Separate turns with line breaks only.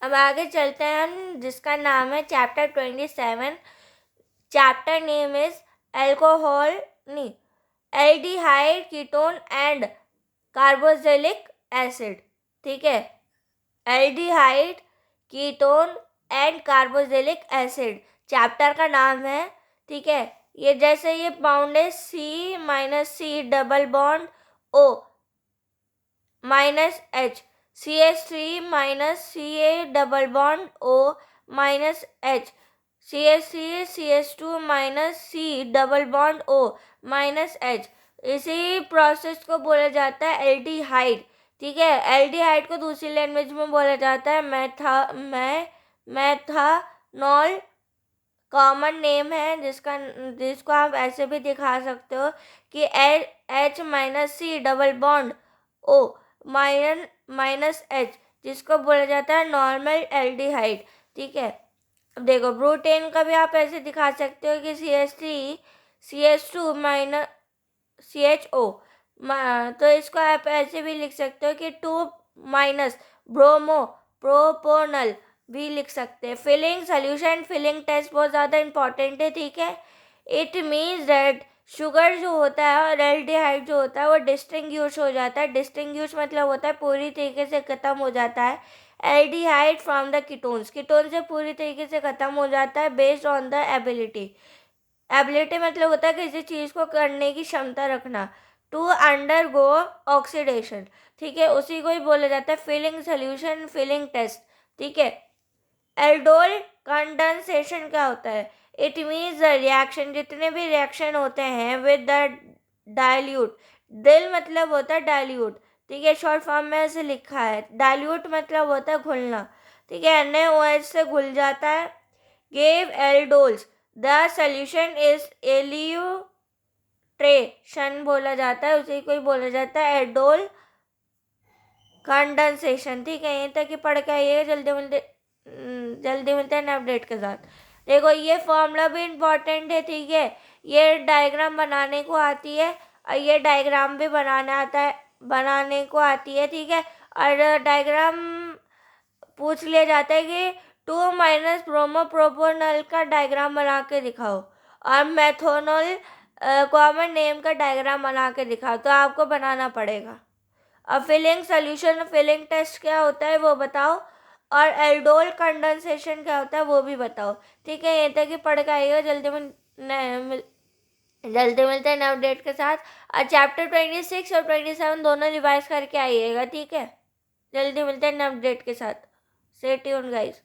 अब आगे चलते हैं हम, जिसका नाम है chapter 27। Chapter name is alcohol नहीं aldehyde ketone and carboxylic acid. ठीक है, aldehyde ketone and carboxylic acid chapter का नाम है। ठीक है, ये जैसे ये बाउंड है C-C double bond O minus H, CH3 - double bond O minus H, CH3 CH2 C double bond O minus H। इसी प्रोसेस को बोला जाता है एल्डिहाइड। ठीक है, एल्डिहाइड को दूसरी लैंग्वेज में बोला जाता है मेथनॉल। कॉमन नेम है जिसको आप ऐसे भी दिखा सकते हो कि H-C double bond O minus H, जिसको बोला जाता है नॉर्मल एल्डिहाइड। ठीक है, अब देखो ब्रोटेन का भी आप ऐसे दिखा सकते हो कि CH3 CH2 CHO, तो इसको आप ऐसे भी लिख सकते हो कि 2 माइनस ब्रोमो प्रोपोनल भी लिख सकते हैं। फिलिंग सोल्यूशन, फिलिंग टेस्ट बहुत ज़्यादा इंपॉर्टेंट है। ठीक है, इट मीन्स दैट शुगर जो होता है और एल्डिहाइड जो होता है वो डिस्टिंग्विश हो जाता है। डिस्टिंग्विश मतलब होता है पूरी तरीके से ख़त्म हो जाता है। Aldehyde from the ketones, ketone से पूरी तरीके से ख़त्म हो जाता है based on the ability. Ability मतलब होता है किसी चीज़ को करने की क्षमता रखना। टू अंडरगो ऑक्सीडेशन, ठीक है, उसी को ही बोला जाता है फिलिंग सोल्यूशन, फिलिंग टेस्ट। ठीक है, एल्डोल कंडेंसेशन क्या होता है? इट मीन्स द रिएक्शन, जितने भी रिएक्शन होते हैं विद द डाइल्यूट। दिल मतलब होता है डाइल्यूट। ठीक है, शॉर्ट फॉर्म में ऐसे लिखा है। डाइल्यूट मतलब होता है घुलना। ठीक है, NaOH से घुल जाता है। गिव एल्डोल्स, द सोल्यूशन इज एल्यूट्रेशन बोला जाता है, उसी को ही बोला जाता है एल्डोल कंडेंसेशन। ठीक है, यहीं तक ही पढ़ के आइएगा। जल्दी मिलते हैं नए अपडेट के साथ। देखो ये फॉर्मूला भी इम्पोर्टेंट है। ठीक है, ये डायग्राम बनाने को आती है और ये डायग्राम भी बनाने को आती है। ठीक है, और डायग्राम पूछ लिया जाता है कि 2 माइनस ब्रोमो प्रोपोनल का डायग्राम बना के दिखाओ और मेथनॉल कॉमन नेम का डायग्राम बना के दिखाओ, तो आपको बनाना पड़ेगा। अब फिलिंग सोल्यूशन, फिलिंग टेस्ट क्या होता है वो बताओ, और एल्डोल कंडेंसेशन क्या होता है वो भी बताओ। ठीक है, ये तक ही पढ़ के आइएगा। जल्दी मिलते हैं नए अपडेट के साथ। और चैप्टर 26 और 27 दोनों रिवाइज करके आइएगा। ठीक है, जल्दी मिलते हैं नए अपडेट के साथ। Stay tuned guys.